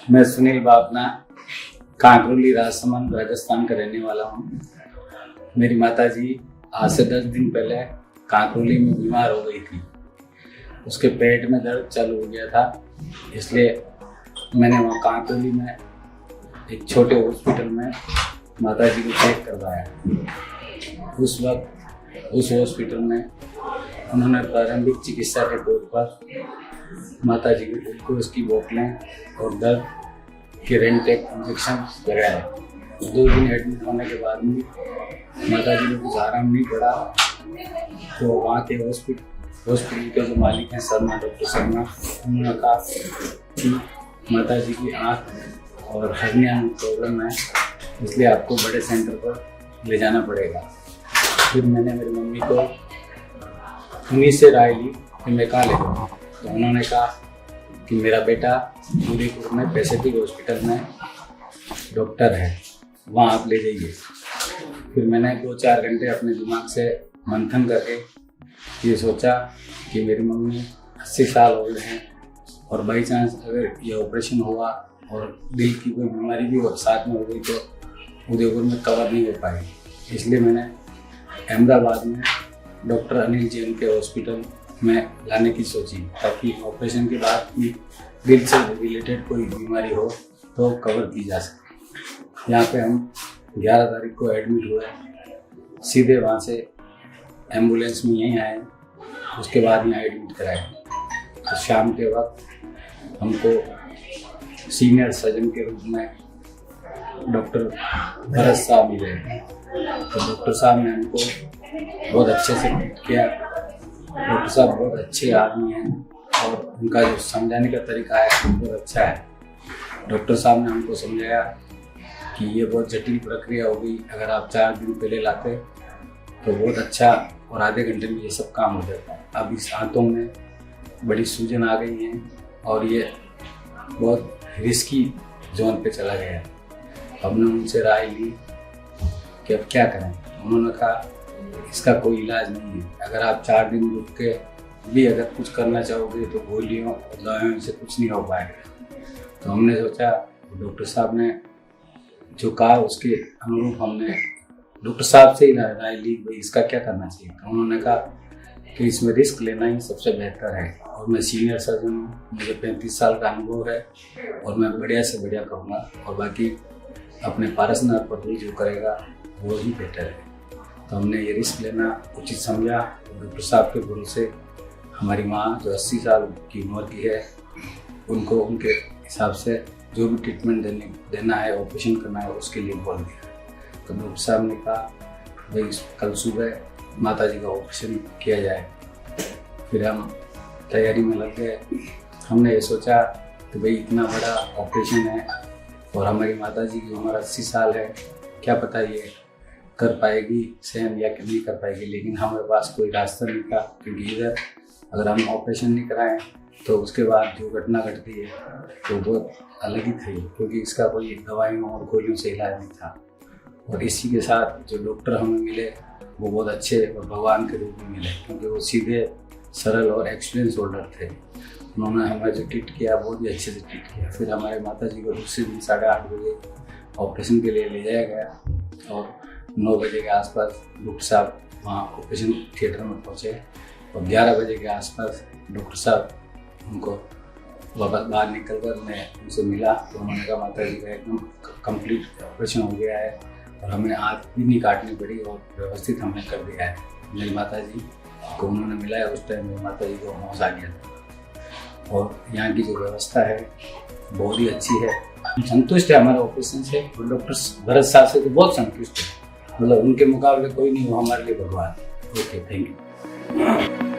मैं सुनील बापना कांकरोली राजसमंद राजस्थान का रहने वाला हूँ। मेरी माताजी आज से 10 दिन पहले कांकरोली में बीमार हो गई थी। उसके पेट में दर्द चालू हो गया था, इसलिए मैंने वहाँ कांकरोली में एक छोटे हॉस्पिटल में माताजी को चेक करवाया। उस वक्त उस हॉस्पिटल में उन्होंने प्रारंभिक चिकित्सा के तौर पर माताजी को ग्लूकोज की बोतलें और दर्द के रेंटेक इंजेक्शन लगाए। 2 दिन एडमिट होने के बाद भी माताजी को कुछ आराम नहीं पड़ा, तो वहाँ के हॉस्पिटल के जो मालिक हैं शर्मा, डॉक्टर शर्मा, उन्होंने कहा कि माताजी की आँख और हर्निया में प्रॉब्लम है, इसलिए आपको बड़े सेंटर पर ले जाना पड़ेगा। फिर मैंने मेरी मम्मी को उन्हीं से राय ली कि मैं कहाँ ले जाऊँ। तो उन्होंने कहा कि मेरा बेटा उदयपुर में पैसिफिक हॉस्पिटल में डॉक्टर है, वहाँ आप ले जाइए। फिर मैंने 2-4 घंटे अपने दिमाग से मंथन करके ये सोचा कि मेरी मम्मी 80 साल ओल्ड हैं और बाई चांस अगर ये ऑपरेशन हुआ और दिल की कोई बीमारी भी साथ में हो गई तो उदयपुर में कवर नहीं हो पाएगी। इसलिए मैंने अहमदाबाद में डॉक्टर अनिल जैन के हॉस्पिटल में लाने की सोची, ताकि ऑपरेशन के बाद भी दिल से रिलेटेड कोई बीमारी हो तो कवर की जा सके। यहाँ पे हम 11 तारीख को एडमिट हुए, सीधे वहाँ से एम्बुलेंस में यहीं आए, उसके बाद यहाँ एडमिट कराए। तो शाम के वक्त हमको सीनियर सर्जन के रूप में डॉक्टर भरत साहब मिले। तो डॉक्टर साहब ने हमको बहुत अच्छे से ट्रीट किया। डॉक्टर साहब बहुत अच्छे आदमी हैं और उनका जो समझाने का तरीका है बहुत अच्छा है। डॉक्टर साहब ने हमको समझाया कि ये बहुत जटिल प्रक्रिया हो गई, अगर आप 4 दिन पहले लाते तो बहुत अच्छा और आधे घंटे में ये सब काम हो जाता। अब इस आंतों में बड़ी सूजन आ गई है और ये बहुत रिस्की जोन पे चला गया है। हमने उनसे राय ली कि अब क्या करें। उन्होंने कहा इसका कोई इलाज नहीं है, अगर आप 4 दिन रुक के भी अगर कुछ करना चाहोगे तो गोलियों और दवाइयों से कुछ नहीं हो पाएगा। तो हमने सोचा, डॉक्टर साहब ने जो कहा उसके अनुरूप हमने डॉक्टर साहब से ही राय ली भाई इसका क्या करना चाहिए। तो उन्होंने कहा कि इसमें रिस्क लेना ही सबसे बेहतर है और मैं सीनियर सर्जन हूँ, मुझे 35 साल का अनुभव है और मैं बढ़िया से बढ़िया करूँगा और बाकी अपने पार्टनर पर भी जो करेगा वो ही बेटर है। तो हमने ये रिस्क लेना उचित समझा। डॉक्टर साहब के भरोसे हमारी माँ जो 80 साल की उम्र की है, उनको उनके हिसाब से जो भी ट्रीटमेंट देना है, ऑपरेशन करना है, उसके लिए बोल दिया। तो डॉक्टर साहब ने कहा भाई कल सुबह माताजी का ऑपरेशन किया जाए। फिर हम तैयारी में लग गए। हमने ये सोचा कि भाई इतना बड़ा ऑपरेशन है और हमारी माताजी की उम्र 80 साल है, क्या पता ये कर पाएगी सहन या नहीं कर पाएगी। लेकिन हमारे पास कोई रास्ता नहीं था, क्योंकि इधर अगर हम ऑपरेशन नहीं कराएं तो उसके बाद जो घटना घटती है तो बहुत अलग ही थी, क्योंकि इसका कोई दवाइयों और गोलियों से इलाज नहीं था। और इसी के साथ जो डॉक्टर हमें मिले वो बहुत अच्छे और भगवान के रूप में मिले, क्योंकि वो सीधे सरल और एक्सपीरियंस होल्डर थे। उन्होंने हमें जो ट्रीट किया बहुत ही अच्छे से ट्रीट किया। फिर हमारे माताजी को दूसरे दिन 8:30 बजे ऑपरेशन के लिए ले जाया गया और 9 बजे के आसपास डॉक्टर साहब वहाँ ऑपरेशन थिएटर में पहुँचे और 11 बजे के आसपास डॉक्टर साहब उनको वापस बाहर निकल कर मैं उनसे मिला। तो उन्होंने कहा माताजी का एकदम कंप्लीट ऑपरेशन हो गया है और हमें आँख भी नहीं काटनी पड़ी और व्यवस्थित हमने कर दिया है। मेरी माताजी को उन्होंने मिलाया, उस टाइम मेरी माताजी को होश आ गया था। और यहाँ की जो व्यवस्था है बहुत ही अच्छी है। संतुष्ट है हमारे ऑपरेशन से और डॉक्टर भरत साहब से तो बहुत संतुष्ट है, मतलब उनके मुकाबले कोई नहीं हो हमारे लिए भगवान। Okay, thank you.